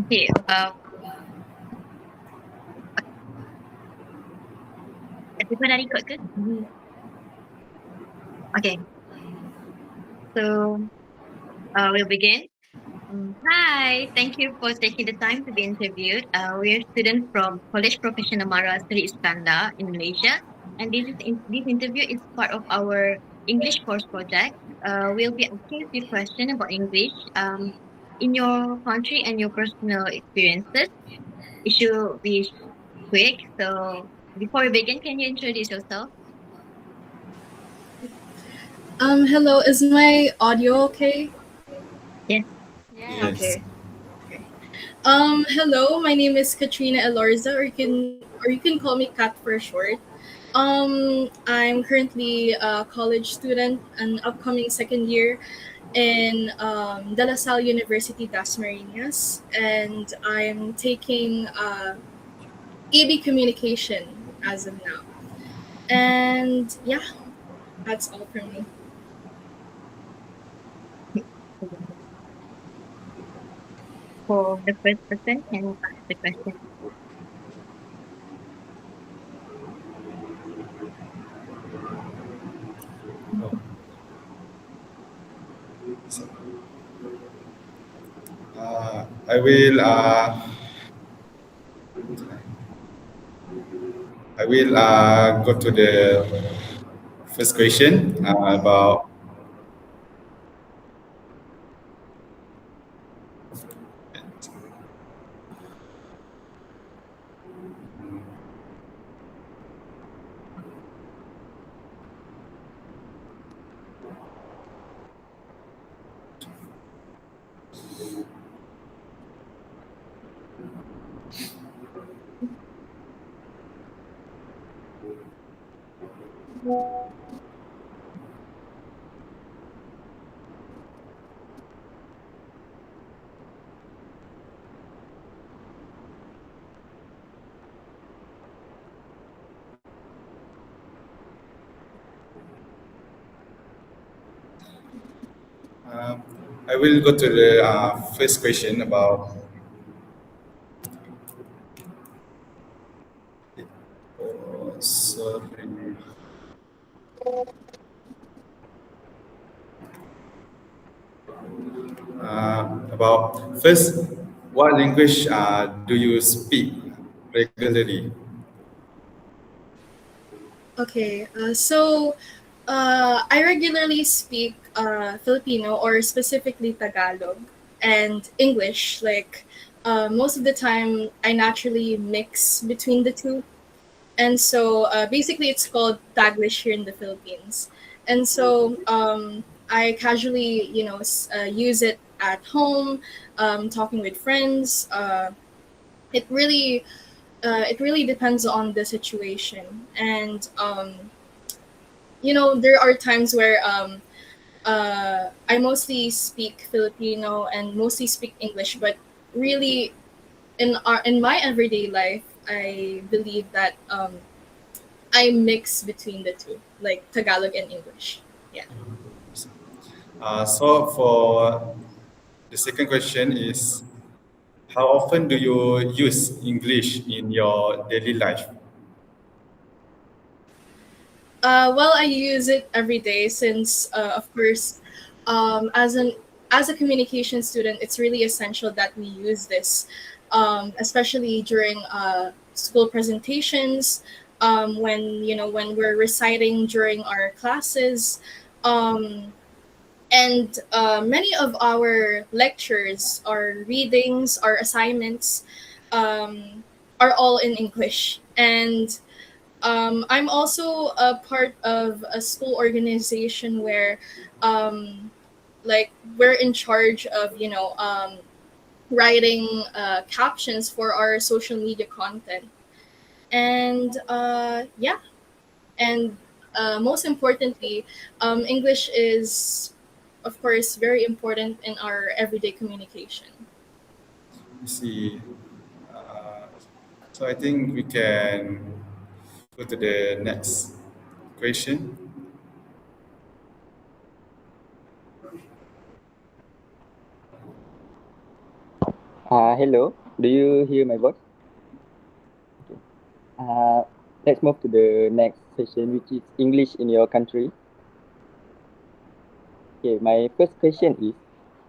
Okay. Everyone dah record ke? Okay. So we'll begin. Hi, thank you for taking the time to be interviewed. We're students from College Professional Mara Sri Iskandar in Malaysia, and this interview is part of our English course project. We'll be asking a few questions about English in your country and your personal experiences. It should be quick. So before we begin, can you introduce yourself? Hello, is my audio okay? Yes. Yes. Okay. Okay. Hello, my name is Katrina Elorza, or you can call me Kat for short. I'm currently a college student, an upcoming second year in De La Salle University, Dasmariñas, and I'm taking EB Communication as of now. And yeah, that's all from me. For the first person, can you ask the question? Oh, so, I will. I will go to the first question about. Um, I will go to the first question about. Oh, sorry. About first, what language do you speak regularly? Okay, I regularly speak Filipino or specifically Tagalog and English. Most of the time, I naturally mix between the two. And so basically, it's called Taglish here in the Philippines. And so I casually, use it at home, talking with friends. It really it really depends on the situation. And there are times where I mostly speak Filipino and mostly speak English, but really in my everyday life, I believe that I mix between the two, like Tagalog and English. Yeah. So for the second question is, how often do you use English in your daily life? Well, I use it every day since, of course, as a communication student, it's really essential that we use this, especially during school presentations, when we're reciting during our classes, um, and many of our lectures, our readings, our assignments, um, are all in English. And I'm also a part of a school organization where, um, we're in charge of, writing captions for our social media content. And yeah, and most importantly, English is, of course, very important in our everyday communication. You see, uh, so I think we can go to the next question. Hello. Do you hear my voice? Okay. Uh, let's move to the next session, which is English in your country. Okay, my first question is,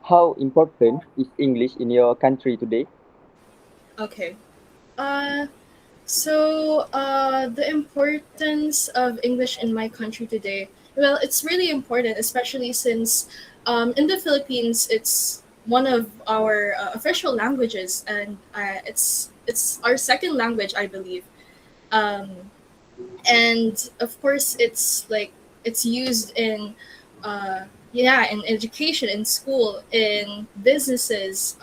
how important is English in your country today? Okay. Uh, the importance of English in my country today, well, it's really important, especially since in the Philippines, it's one of our official languages, and it's our second language, I believe. Um, and of course, it's like it's used in, yeah, in education, in school, in businesses,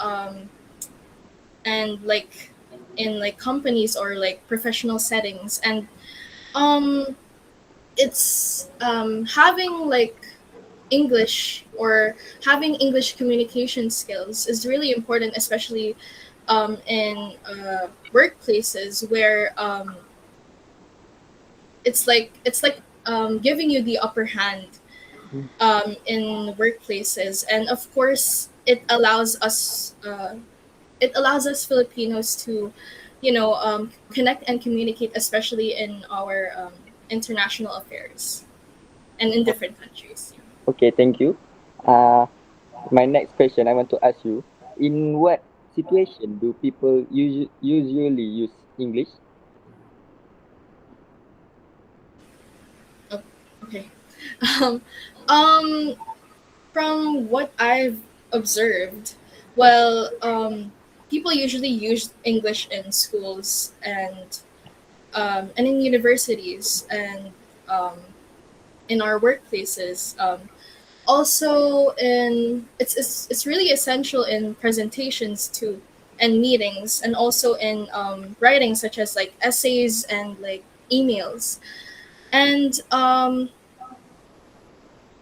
and like in like companies or like professional settings, and um it's having like English or having English communication skills is really important, especially in workplaces where it's like giving you the upper hand in workplaces. And of course it allows us Filipinos to, connect and communicate, especially in our international affairs and in O- different countries. Okay, thank you. Uh, my next question, I want to ask you, in what situation do people usually use English? Oh, okay. Um, um, from what I've observed, well, people usually use English in schools and in universities and um, in our workplaces. Also it's really essential in presentations too, and meetings, and also in writing, such as like essays and like emails. And um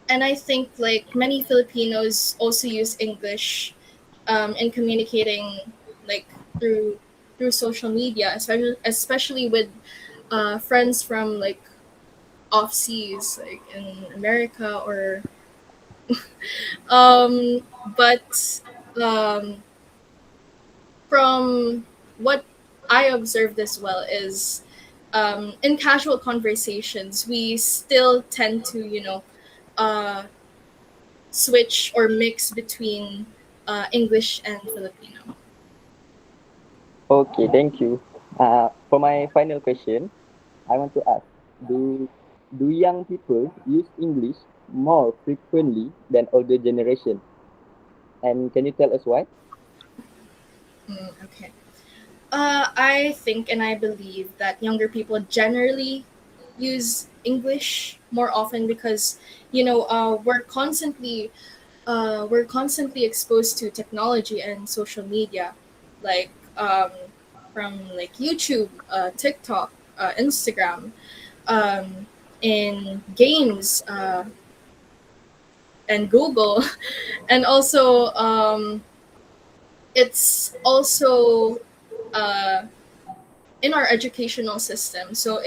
and I think like many Filipinos also use English in communicating, like through through social media, especially with friends from like off seas, like in America, or um but um from what I observed as well is, in casual conversations, we still tend to, uh, switch or mix between English and Filipino. Okay, thank you. For my final question, I want to ask, do do young people use English more frequently than older generation? And can you tell us why? Okay. I think and I believe that younger people generally use English more often because, we're constantly exposed to technology and social media, like from like YouTube, TikTok, Instagram, um, in games, and Google, and also it's also uh, in our educational system. So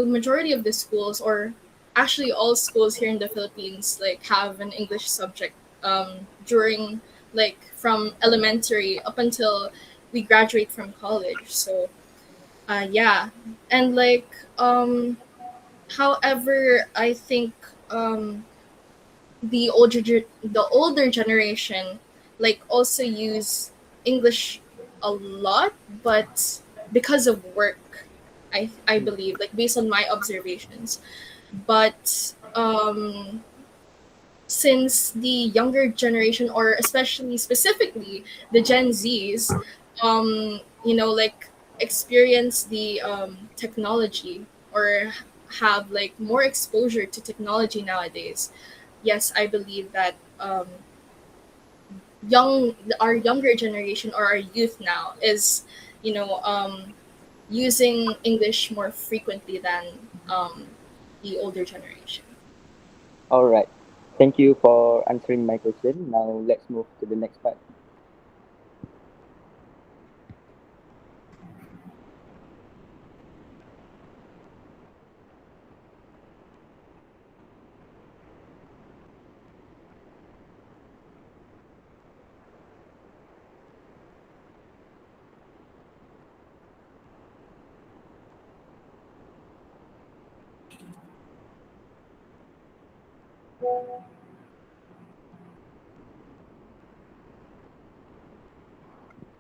majority of the schools, or actually all schools here in the Philippines, like have an English subject during, like, from elementary up until we graduate from college. So yeah. And like however, I think the older generation like also use English a lot, but because of work, I believe, like based on my observations. But since the younger generation, or especially specifically the Gen Zs, like experience the technology, or have like more exposure to technology nowadays, yes, I believe that our younger generation, or our youth now, is, you know um, using English more frequently than um, the older generation. All right. Thank you for answering my question. Now let's move to the next part.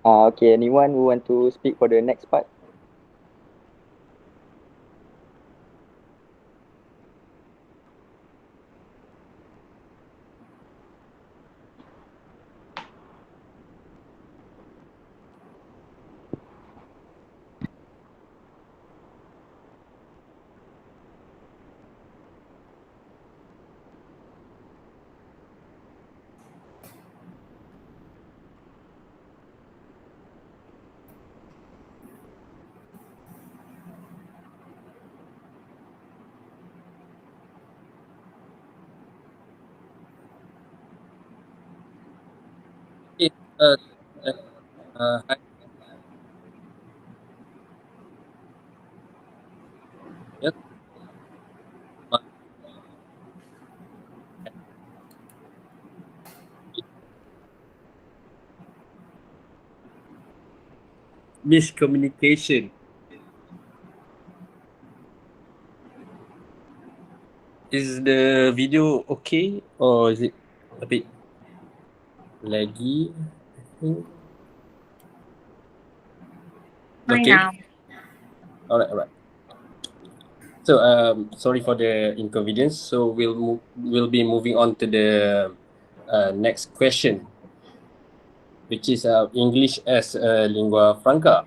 Okay, anyone who want to speak for the next part? Okay, uh, uh, hi, yes, my miscommunication. Is the video okay or is it a bit laggy? I think. Fine Okay, now. all right. So sorry for the inconvenience. So we'll be moving on to the next question, which is English as a lingua franca.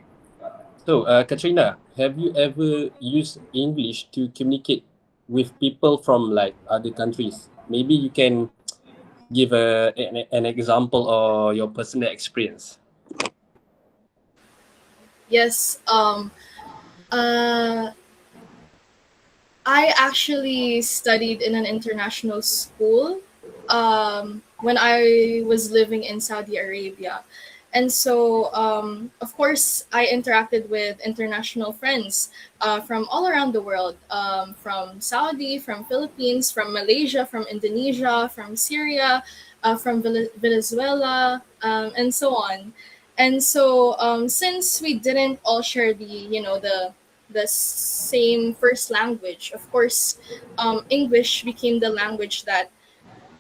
So, Katrina, have you ever used English to communicate with people from like other countries? Maybe you can give an example or your personal experience. Yes. Uh, I actually studied in an international school when I was living in Saudi Arabia. And so, of course, I interacted with international friends from all around the world, from Saudi, from Philippines, from Malaysia, from Indonesia, from Syria, from Venezuela, and so on. And so, since we didn't all share the same first language. Of course, English became the language that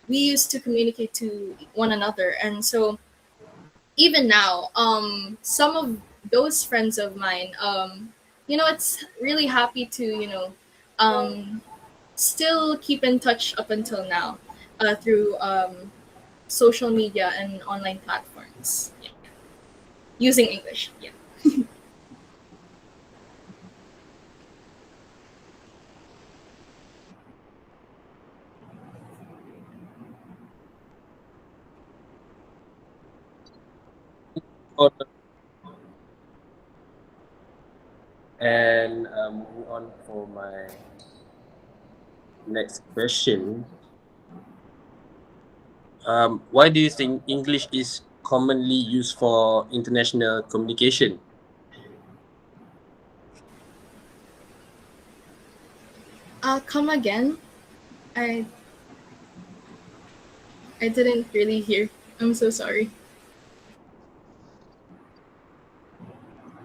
we used to communicate to one another. And so even now, some of those friends of mine, it's really happy to, um, still keep in touch up until now through social media and online platforms. Yeah. Using English. Yeah. Or, and moving on for my next question. Why do you think English is commonly used for international communication? Come again. I I didn't really hear. I'm so sorry.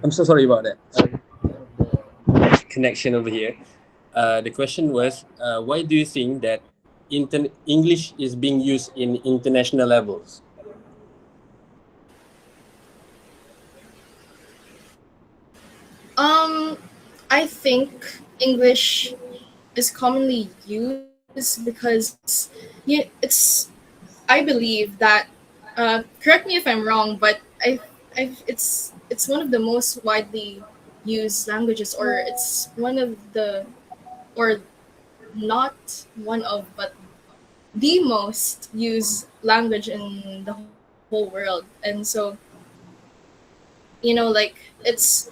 I'm so sorry about that. Connection over here. The question was, why do you think that English is being used in international levels? Um, I think English is commonly used because it's. I believe that. Correct me if I'm wrong, but it's one of the most widely used languages, or it's one of the, or not one of, but the most used language in the whole world. And so, like it's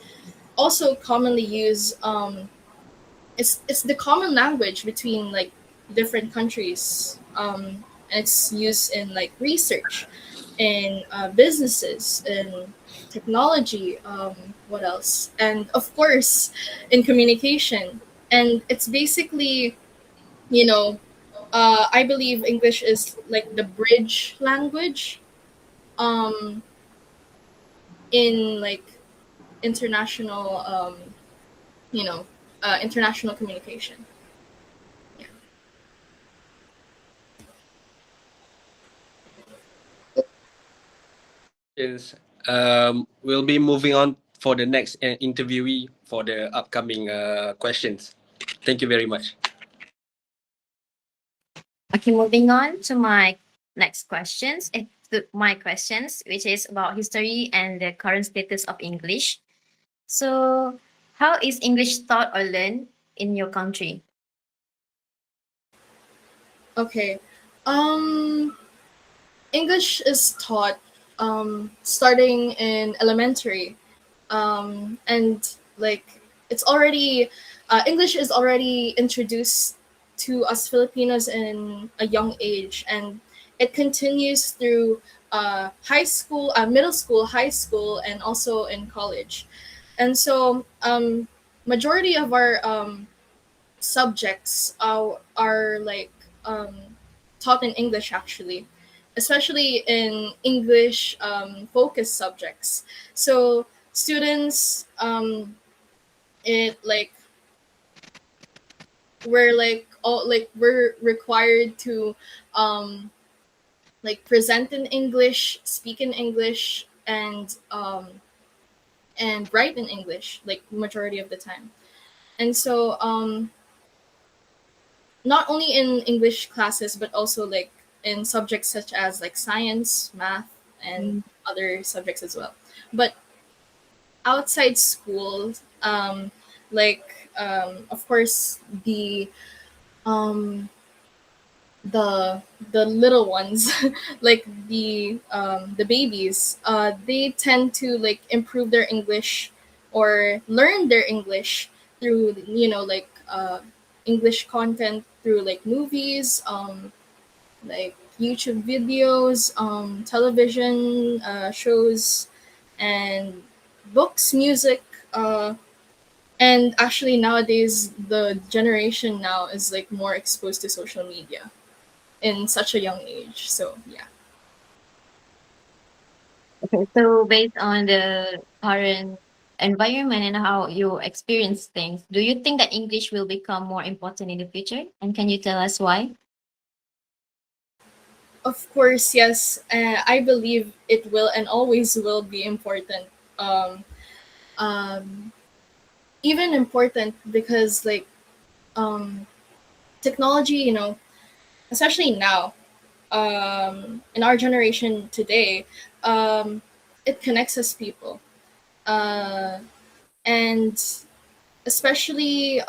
also commonly used. It's the common language between like different countries, and it's used in like research, in businesses, in technology. What else? And of course, in communication. And it's basically, you know, I believe English is like the bridge language um, in like international, you know, international communication. Yeah. Yes. We'll be moving on for the next interviewee for the upcoming questions. Thank you very much. Okay, moving on to my next questions. To my questions, which is about history and the current status of English. So, how is English taught or learned in your country? Okay. Um, English is taught starting in elementary, and like it's already English is already introduced to us Filipinos in a young age, and it continues through high school, middle school, high school, and also in college. And so, majority of our subjects are like um, taught in English actually, especially in English focused subjects. So students, it we're required to um, present in English, speak in English, and write in English like majority of the time. And so not only in English classes but also like in subjects such as like science, math, and Mm. other subjects as well. But outside school, of course um, the little ones, like the babies, they tend to like improve their English or learn their English through English content through like movies, like YouTube videos, television shows, and books, music. And actually, nowadays, the generation now is like more exposed to social media in such a young age. So, yeah. Okay, so based on the current environment and how you experience things, do you think that English will become more important in the future? And can you tell us why? Of course, yes. I believe it will and always will be important. Um, um, Even important because, like, um, technology, especially now, in our generation today, um, it connects us people, uh, and especially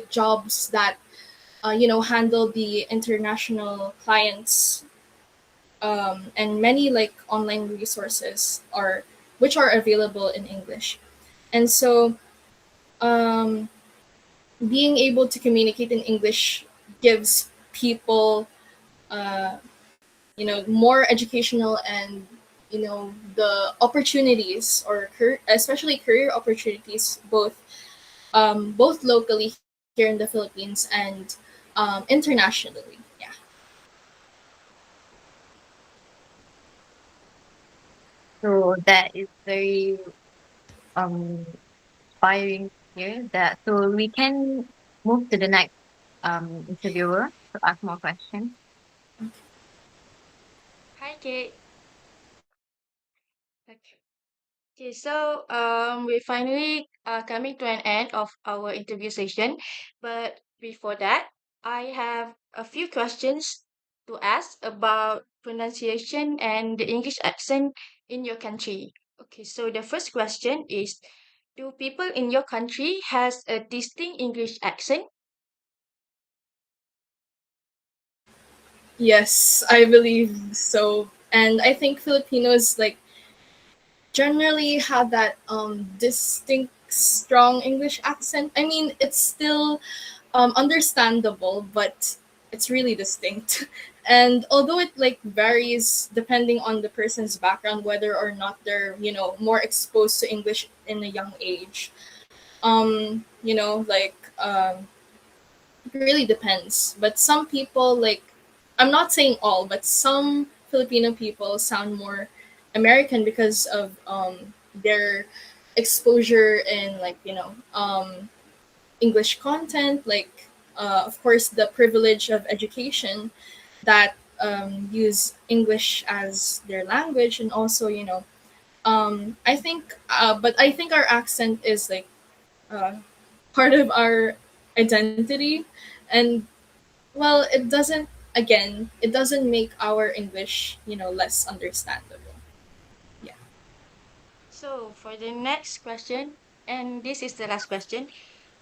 jobs that handle the international clients, and many like online resources are which are available in English, and so um, being able to communicate in English gives people uh, more educational and the opportunities or especially career opportunities both locally here in the Philippines and internationally. Yeah. So that is very um inspiring here. That so we can move to the next interviewer to ask more questions. Hi, Kate. Okay. Okay, so we're finally coming to an end of our interview session. But before that, I have a few questions to ask about pronunciation and the English accent in your country. Okay, so the first question is, do people in your country has a distinct English accent? Yes, I believe so. And I think Filipinos like generally have that distinct strong English accent. I mean, it's still understandable, but it's really distinct. And although it like varies depending on the person's background, whether or not they're more exposed to English in a young age, it really depends. But some people like, I'm not saying all, but some Filipino people sound more American because of their exposure in like English content, like of course the privilege of education that use English as their language, and also I think but I think our accent is like uh, part of our identity, and well, it doesn't make our English less understandable. Yeah. So for the next question, and this is the last question,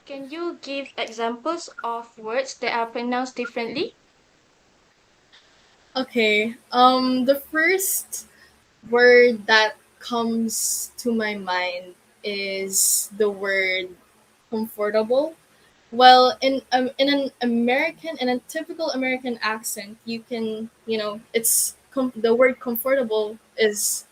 can you give examples of words that are pronounced differently? Okay. The first word that comes to my mind is the word comfortable. Well, in an in a typical American accent, you can the word comfortable is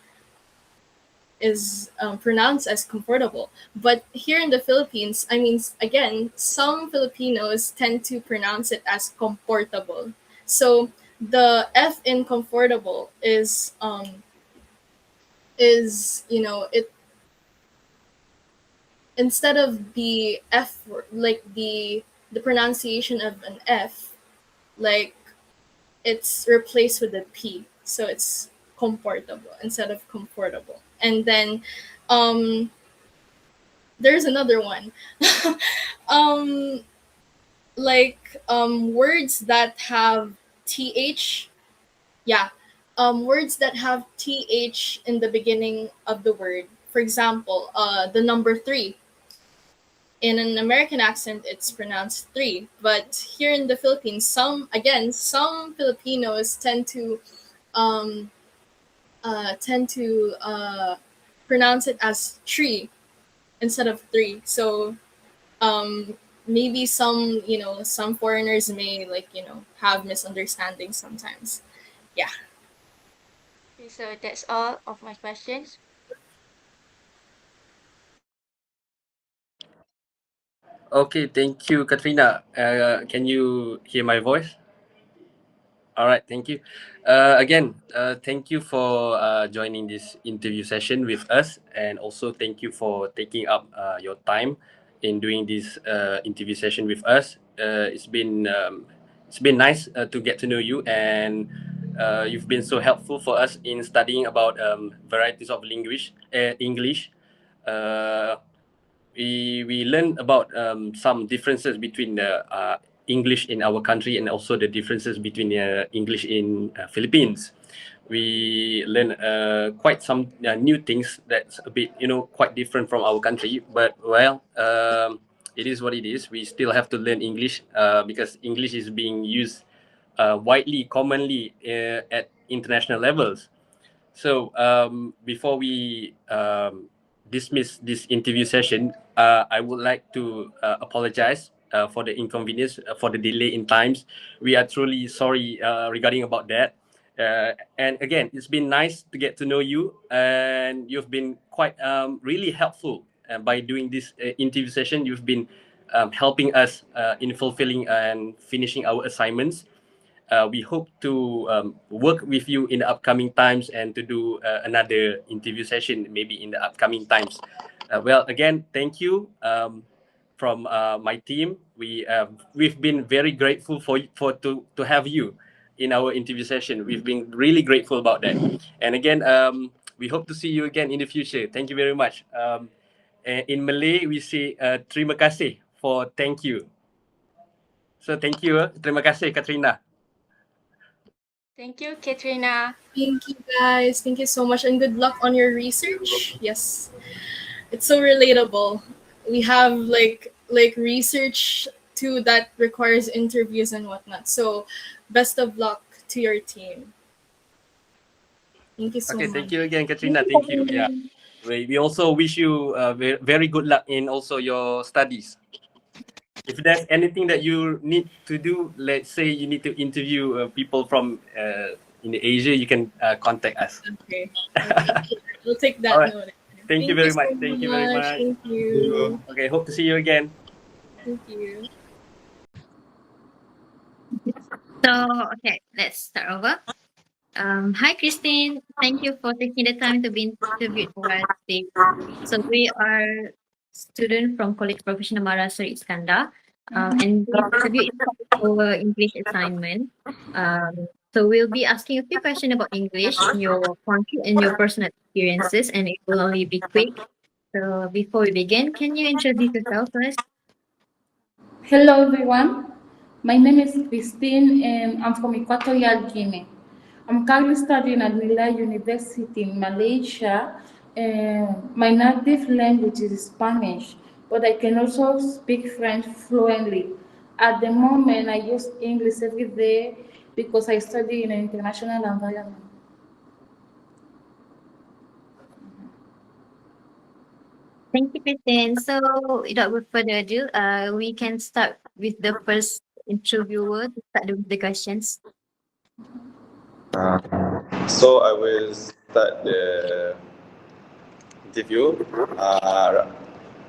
pronounced as comfortable. But here in the Philippines, I mean, again, some Filipinos tend to pronounce it as comfortable. So the F in comfortable is it, instead of the F word, like the pronunciation of an F, like it's replaced with a P. So it's comfortable instead of comfortable. And then um there's another one. um words that have th, yeah, words that have th in the beginning of the word. For example, the number 3. In an American accent, it's pronounced three, but here in the Philippines, some Filipinos um, tend to pronounce it as tree instead of three. So um, maybe some foreigners may have misunderstandings sometimes. Yeah. Okay, so that's all of my questions. Okay, thank you, Katrina. Can you hear my voice? All right, thank you. Thank you for joining this interview session with us, and also thank you for taking up your time in doing this interview session with us. It's been nice to get to know you, and you've been so helpful for us in studying about varieties of English. Uh, we learned about some differences between the English in our country and also the differences between English in Philippines. We learned quite some new things that's a bit, quite different from our country. But well, it is what it is. We still have to learn English because English is being used widely, commonly at international levels. So before we dismiss this interview session, I would like to apologize for the inconvenience, for the delay in times. We are truly sorry regarding about that. And again, it's been nice to get to know you, and you've been quite really helpful by doing this interview session. You've been helping us in fulfilling and finishing our assignments. We hope to work with you in the upcoming times and to do another interview session maybe in the upcoming times. Well, again, thank you from my team. We've been very grateful to have you in our interview session. We've been really grateful about that. And again, we hope to see you again in the future. Thank you very much. In Malay, we say terima kasih for thank you. So thank you. Terima kasih, Katrina. Thank you, Katrina. Thank you, guys. Thank you so much, and good luck on your research. Yes, it's so relatable. We have research too that requires interviews and whatnot. So, best of luck to your team. Thank you so Okay, much. thank you again, Katrina. Thank you. Yeah, we also wish you very good luck in also your studies. If there's anything that you need to do, let's say you need to interview people from in Asia, you can contact us. Okay. Okay. We'll take All that right. note. Thank you Thank you very so much. Thank you very much. much. Thank you. Okay, hope to see you again. Thank you. So, okay, let's start over. Hi, Christine. Thank you for taking the time to be interviewed for us today. So, we are students from College Professional Marasuri Iskandar, and this interview is part of our English assignment. Um, So we'll be asking a few questions about English in your country and your personal experiences, and it will only be quick. So before we begin, can you introduce yourself first? Hello everyone, my name is Christine and I'm from Equatorial Guinea. I'm currently studying at Nila University in Malaysia and my native language is Spanish, but I can also speak French fluently. At the moment, I use English every day because I study in an international environment. Thank you, Christine. So without further ado, we can start with the first interviewer to start with the questions. Uh, so I will start the interview. Uh,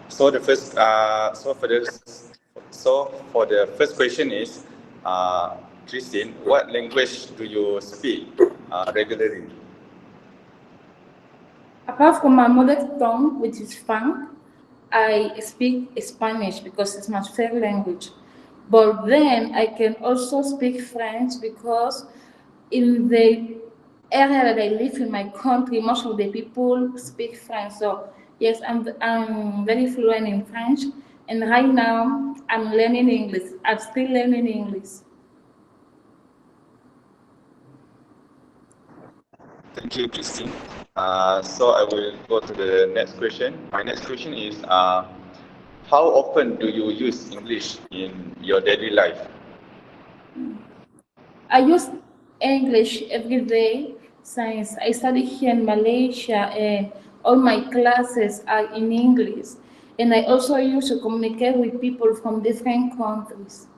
so the first, so for the first question is, Christine, what language do you speak regularly? Apart from my mother tongue, which is funk, I speak Spanish because it's my favorite language. But then I can also speak French because in the area that I live in my country, most of the people speak French. So yes, I'm very fluent in French. And right now I'm learning English. I'm still learning English. Thank you, Christine. So I will go to the next question. My next question is, how often do you use English in your daily life? I use English every day since I study here in Malaysia and all my classes are in English. And I also use to communicate with people from different countries.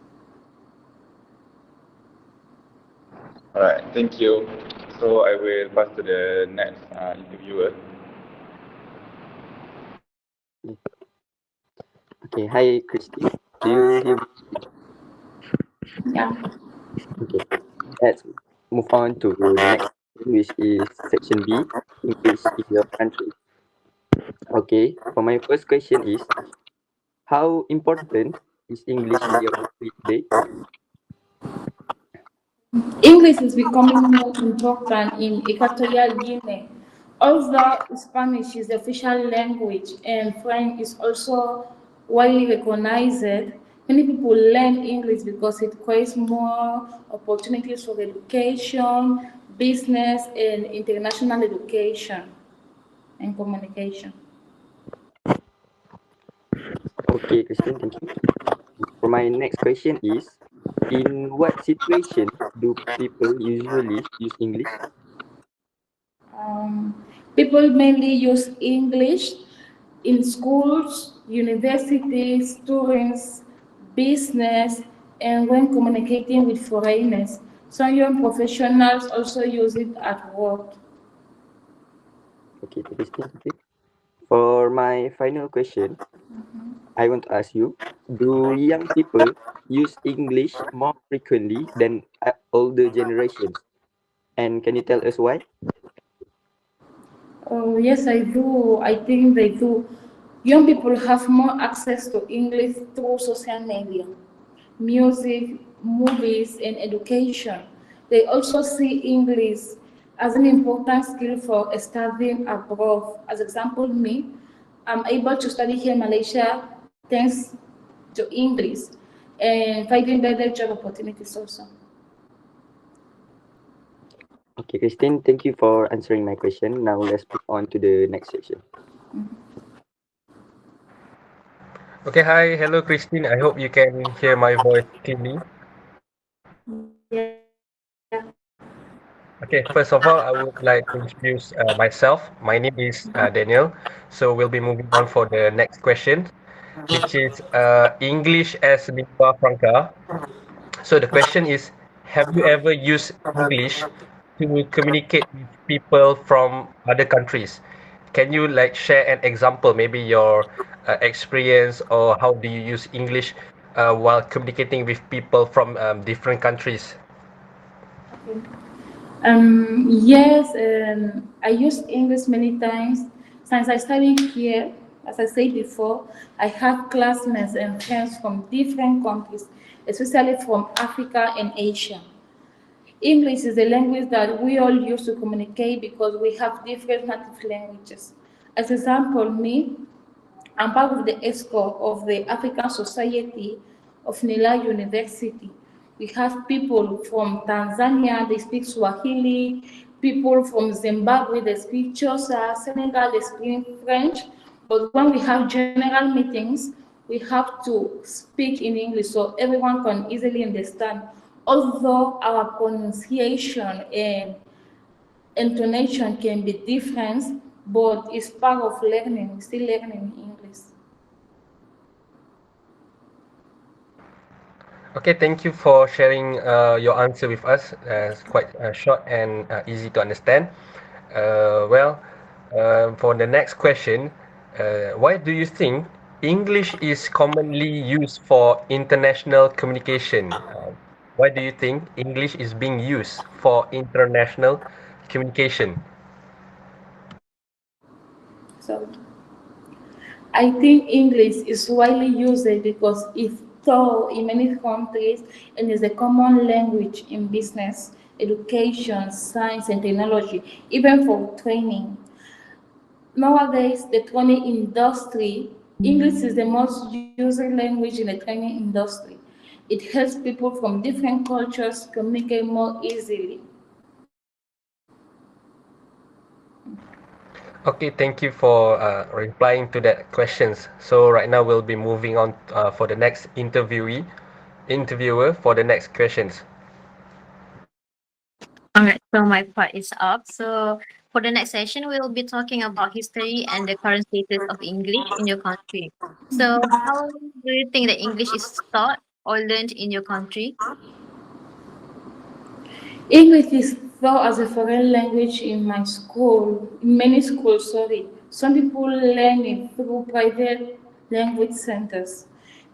All right, thank you. So I will pass to the next interviewer. Okay, hi Christine. Do you hear me? Yeah. Okay, let's move on to the next section, which is section B, English in your country. Okay, for my first question is, how important is English in your country today? English is becoming more important in Equatorial Guinea. Although Spanish is the official language and French is also widely recognized, many people learn English because it creates more opportunities for education, business, and international education and communication. Okay, Christine, thank you. For my next question is, in what situation do people usually use English? People mainly use English in schools, universities, students, business, and when communicating with foreigners. Some young professionals also use it at work. Okay, Christine, thank you. For my final question, I want to ask you, do young people use English more frequently than older generations? And can you tell us why? Oh, yes, I do. I think they do. Young people have more access to English through social media, music, movies, and education. They also see English as an important skill for studying abroad. As example, me, I'm able to study here in Malaysia thanks to English and finding better job opportunities also. Okay, Christine, thank you for answering my question. Now let's move on to the next section. Okay, hi, hello Christine. I hope you can hear my voice clearly. Yeah. Okay, first of all, I would like to introduce myself. My name is Daniel. So we'll be moving on for the next question, which is English as lingua franca. So the question is, have you ever used English to communicate with people from other countries? Can you like share an example, maybe your experience or how do you use English while communicating with people from different countries? Okay. Yes, I use English many times. Since I studied here, as I said before, I have classmates and friends from different countries, especially from Africa and Asia. English is a language that we all use to communicate because we have different native languages. As example, me, I'm part of the ESCO of the African Society of Nila University. We have people from Tanzania, they speak Swahili, people from Zimbabwe, they speak Xhosa, Senegal, they speak French. But when we have general meetings, we have to speak in English so everyone can easily understand. Although our pronunciation and intonation can be different, but it's part of learning. We're still learning English. Okay, thank you for sharing your answer with us. It's quite short and easy to understand. Well, for the next question, why do you think English is commonly used for international communication? Why do you think English is being used for international communication? So I think English is widely used because it's taught in many countries and is a common language in business, education, science, and technology, even for training. Nowadays, the training industry, English is the most used language in the training industry. It helps people from different cultures communicate more easily. Okay, thank you for replying to that questions. So right now we'll be moving on for the next interviewer for the next questions. All right, so my part is up. So for the next session, we'll be talking about history and the current status of English in your country. So how do you think that English is taught or learned in your country? English is taught as a foreign language in my school, in many schools, sorry. Some people learn it through private language centers.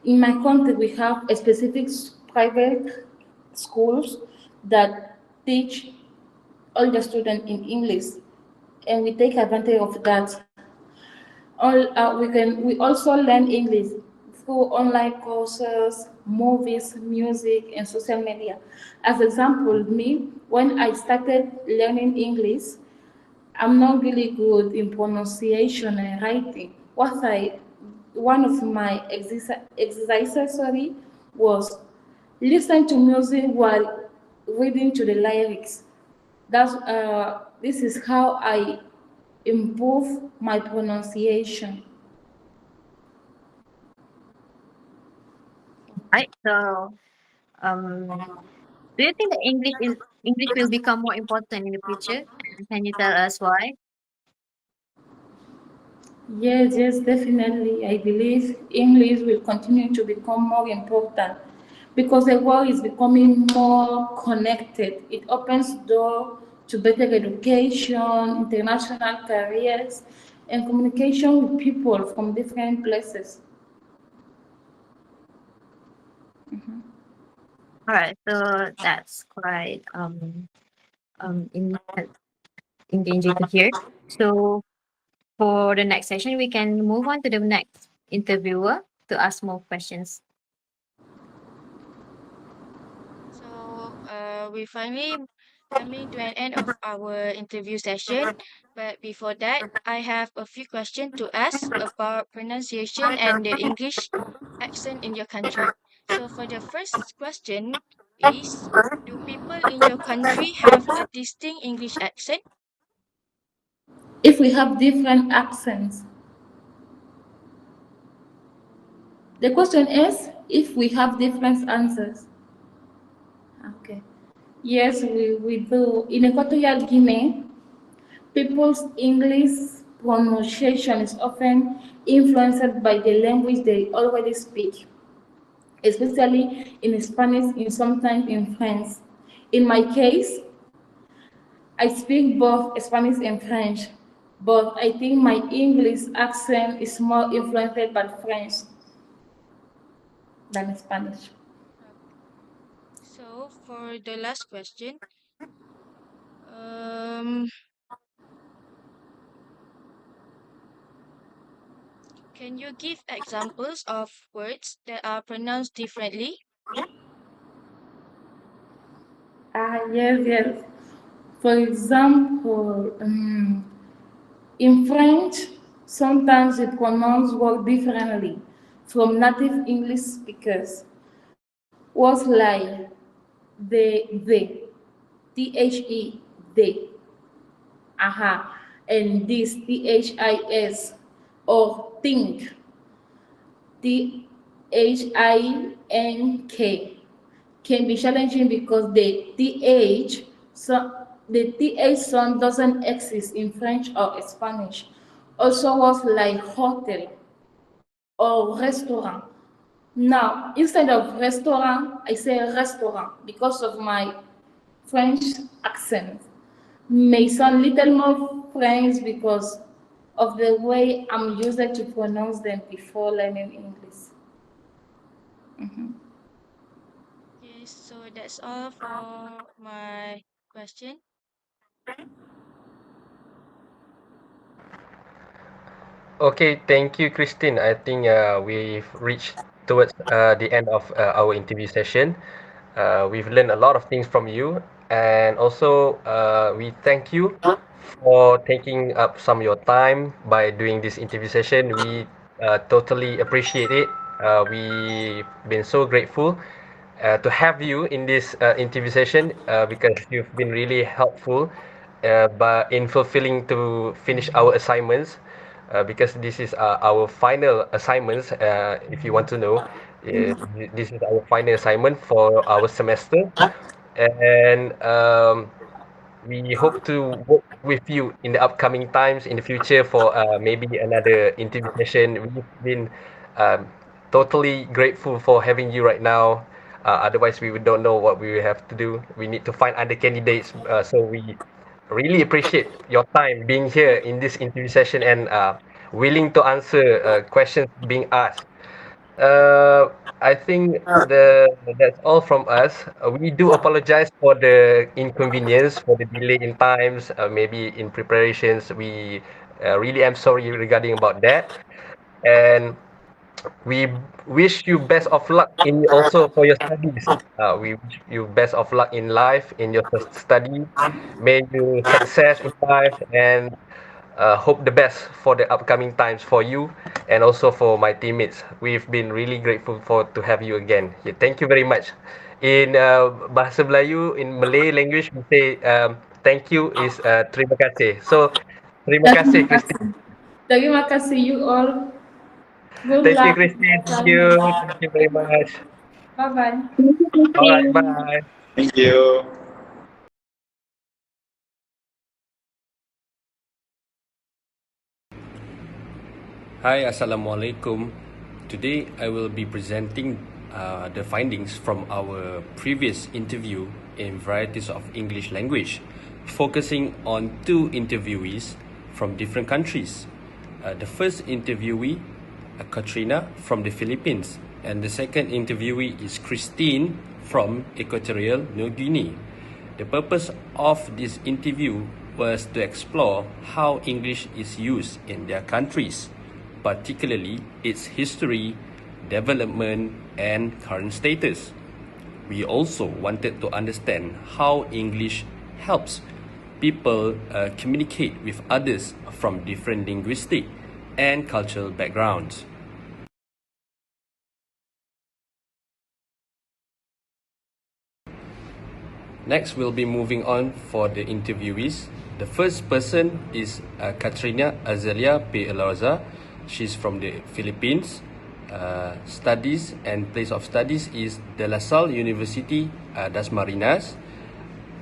In my country, we have a specific private schools that teach all the students in English, and we take advantage of that. We also learn English through online courses, movies, music, and social media. As example, me when I started learning English, I'm not really good in pronunciation and writing. One of my exercises, sorry, was listen to music while reading to the lyrics. This is how I improve my pronunciation. Right. So do you think that English will become more important in the future? And can you tell us why? Yes, yes, definitely. I believe English will continue to become more important because the world is becoming more connected. It opens door to better education, international careers, and communication with people from different places. All right. So that's quite engaging to hear. So for the next session, we can move on to the next interviewer to ask more questions. So, we finally coming to an end of our interview session. But before that, I have a few questions to ask about pronunciation and the English accent in your country. So, for the first question is, do people in your country have a distinct English accent? If we have different accents, the question is if we have different answers. Okay. Yes, we do. In Equatorial Guinea, people's English pronunciation is often influenced by the language they already speak, especially in Spanish and sometimes in French. In my case, I speak both Spanish and French, but I think my English accent is more influenced by French than Spanish. So, for the last question, um, can you give examples of words that are pronounced differently? Yes. For example, in French, sometimes the pronouns work differently from native English speakers. Words like they, aha, and this, or think, think, can be challenging because the th sound doesn't exist in French or Spanish. Also, words like hotel or restaurant. Now, instead of restaurant, I say restaurant because of my French accent. May sound little more French because of the way I'm used to pronounce them before learning English. Okay, so that's all for my question. Okay, thank you, Christine. I think we've reached towards the end of our interview session. We've learned a lot of things from you, and also we thank you for taking up some of your time by doing this interview session. We totally appreciate it. We've been so grateful to have you in this interview session because you've been really helpful but in fulfilling to finish our assignments because this is our final assignments if you want to know this is our final assignment for our semester and we hope to work with you in the upcoming times in the future for maybe another interview session. We've been um, totally grateful for having you right now. Otherwise, we don't know what we will have to do. We need to find other candidates. So we really appreciate your time being here in this interview session and willing to answer questions being asked. I think that's all from us. We do apologize for the inconvenience, for the delay in times, maybe in preparations. We really am sorry regarding about that. And we wish you best of luck in also for your studies. We wish you best of luck in life, in your study. May you success in life and hope the best for the upcoming times for you and also for my teammates. We've been really grateful for to have you again. Yeah, thank you very much. In bahasa Melayu, in Malay language, we say thank you is terima kasih. So terima kasih, Terima Christine. kasih. Terima kasih you all. Good Thank you, luck with Christine. your Thank you. assignment. Thank you very much. Bye bye. All right. Bye. Thank you. Hi, Assalamualaikum. Today I will be presenting the findings from our previous interview in varieties of English language, focusing on two interviewees from different countries. The first interviewee, Katrina from the Philippines, and the second interviewee is Christine from Equatorial Guinea. The purpose of this interview was to explore how English is used in their countries, particularly its history, development, and current status. We also wanted to understand how English helps people communicate with others from different linguistic and cultural backgrounds. Next, we'll be moving on for the interviewees. The first person is Katrina Azelia P. Eloza. She's from the Philippines. Studies and place of studies is De La Salle University, Das Marinas.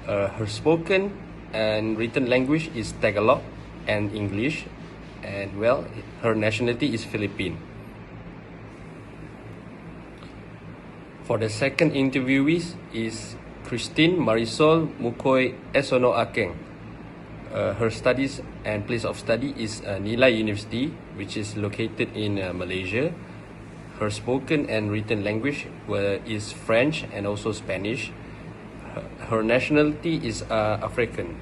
Her spoken and written language is Tagalog and English. And well, her nationality is Philippine. For the second interviewee is Christine Marisol Mukoy Esono Akeng. Her studies and place of study is Nilai University, which is located in Malaysia. Her spoken and written language is French and also Spanish. Her nationality is African.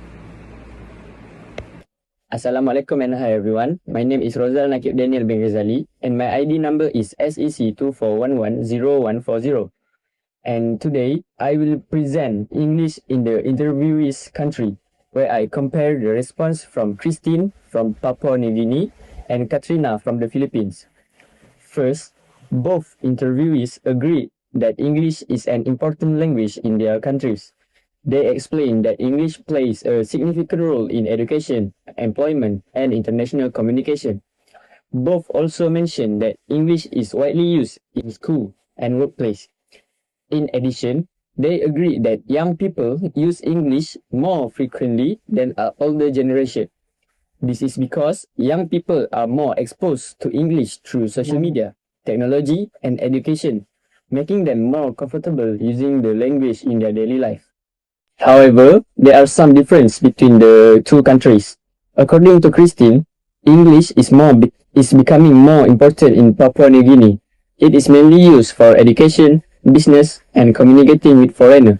Assalamualaikum and hi everyone. My name is Rosal Nakib Daniel bin Ghazali and my ID number is SEC 24110140. And today, I will present English in the interviewee's country, where I compare the response from Christine from Papua New Guinea and Katrina from the Philippines. First, both interviewees agree that English is an important language in their countries. They explain that English plays a significant role in education, employment, and international communication. Both also mention that English is widely used in school and workplace. In addition, they agree that young people use English more frequently than our older generation. This is because young people are more exposed to English through social media, technology, and education, making them more comfortable using the language in their daily life. However, there are some differences between the two countries. According to Christine, English is becoming more important in Papua New Guinea. It is mainly used for education, business, and communicating with foreigners.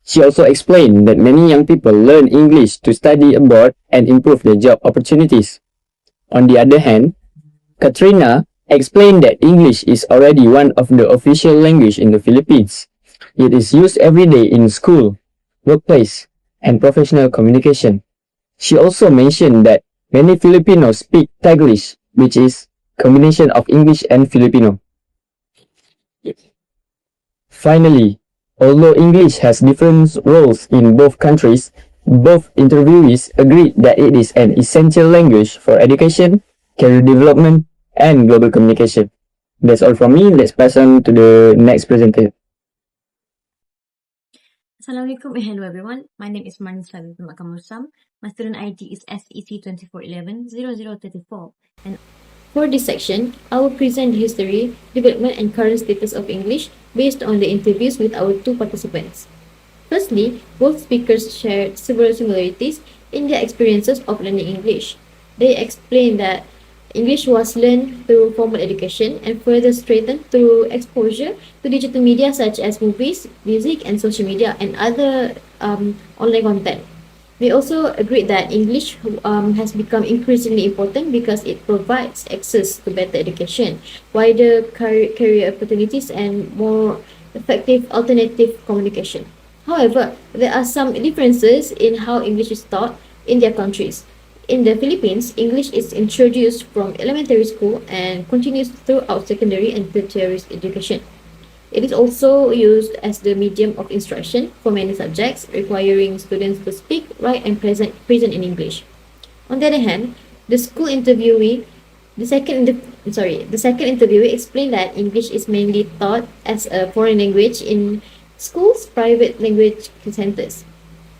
She also explained that many young people learn English to study abroad and improve their job opportunities. On the other hand, Katrina explained that English is already one of the official language in the Philippines. It is used every day in school, workplace, and professional communication. She also mentioned that many Filipinos speak Taglish, which is combination of English and Filipino. Finally, although English has different roles in both countries, both interviewees agreed that it is an essential language for education, career development, and global communication. That's all from me. Let's pass on to the next presenter. Assalamualaikum and hello everyone. My name is Manisa Makamursam. My student ID is SEC24110034. And for this section, I will present the history, development, and current status of English based on the interviews with our two participants. Firstly, both speakers shared several similarities in their experiences of learning English. They explained that English was learned through formal education and further strengthened through exposure to digital media such as movies, music, and social media and other online content. We also agreed that English has become increasingly important because it provides access to better education, wider career opportunities, and more effective alternative communication. However, there are some differences in how English is taught in their countries. In the Philippines, English is introduced from elementary school and continues throughout secondary and tertiary education. It is also used as the medium of instruction for many subjects, requiring students to speak, write, and present in English. On the other hand, the school interviewee, the second interviewee explained that English is mainly taught as a foreign language in schools, private language centers.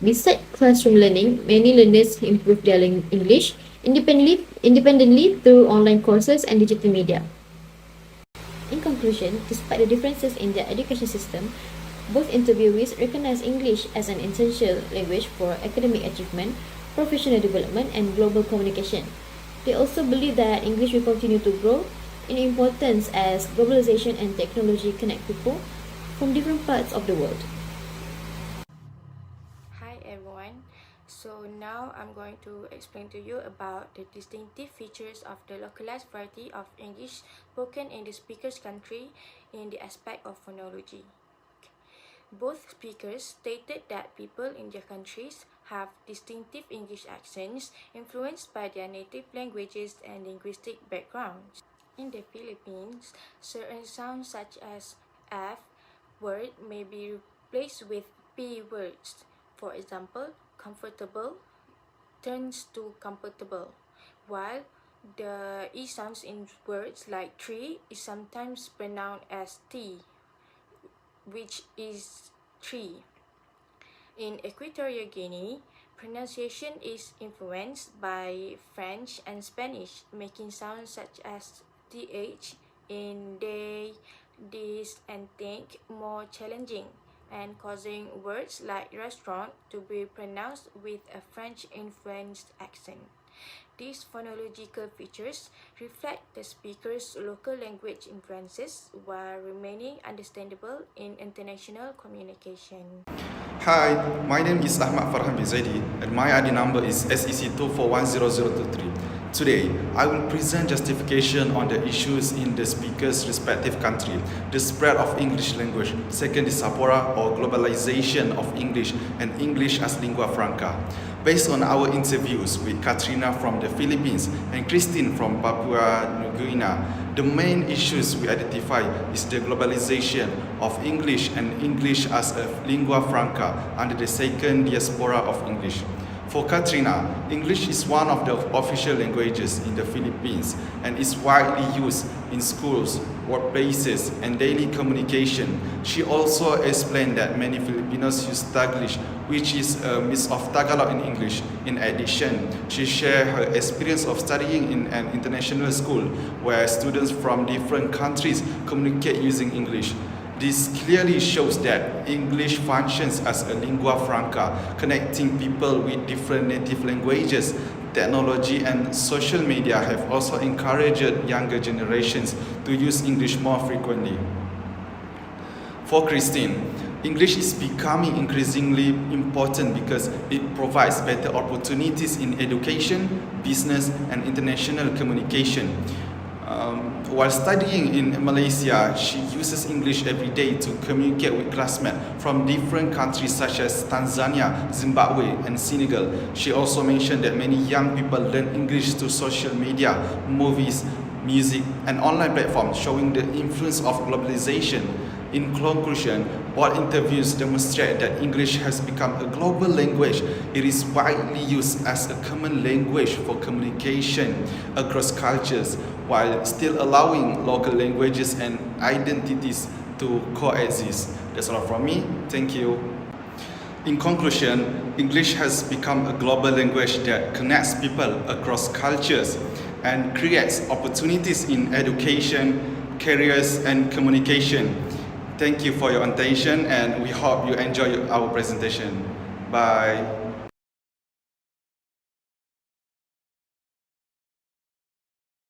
Besides classroom learning, many learners improve their English independently through online courses and digital media. In conclusion, despite the differences in their education system, both interviewees recognize English as an essential language for academic achievement, professional development, and global communication. They also believe that English will continue to grow in importance as globalization and technology connect people from different parts of the world. Hi everyone. So now I'm going to explain to you about the distinctive features of the localized variety of English spoken in the speaker's country in the aspect of phonology. Both speakers stated that people in their countries have distinctive English accents influenced by their native languages and linguistic backgrounds. In the Philippines, certain sounds such as F word may be replaced with P words. For example, comfortable turns to comfortable, while the E sounds in words like tree is sometimes pronounced as T, which is tree. In Equatorial Guinea, pronunciation is influenced by French and Spanish, making sounds such as th in they, this, and think more challenging, and causing words like restaurant to be pronounced with a French-influenced accent. These phonological features reflect the speaker's local language influences while remaining understandable in international communication. Hi, my name is Ahmad Farhan Bizaidi and my ID number is SEC24100023. Today, I will present justification on the issues in the speaker's respective country, the spread of English language, second diaspora or globalization of English, and English as lingua franca. Based on our interviews with Katrina from the Philippines and Christine from Papua New Guinea, the main issues we identify is the globalization of English and English as a lingua franca under the second diaspora of English. For Katrina, English is one of the official languages in the Philippines and is widely used in schools, workplaces, and daily communication. She also explained that many Filipinos use Taglish, which is a mix of Tagalog and English. In addition, she shared her experience of studying in an international school where students from different countries communicate using English. This clearly shows that English functions as a lingua franca, connecting people with different native languages. Technology and social media have also encouraged younger generations to use English more frequently. For Christine, English is becoming increasingly important because it provides better opportunities in education, business, and international communication. While studying in Malaysia, she uses English every day to communicate with classmates from different countries such as Tanzania, Zimbabwe, and Senegal. She also mentioned that many young people learn English through social media, movies, music, and online platforms, showing the influence of globalization. In conclusion, both interviews demonstrate that English has become a global language. It is widely used as a common language for communication across cultures, while still allowing local languages and identities to coexist. That's all from me. Thank you. In conclusion, English has become a global language that connects people across cultures and creates opportunities in education, careers, and communication. Thank you for your attention, and we hope you enjoy our presentation. Bye.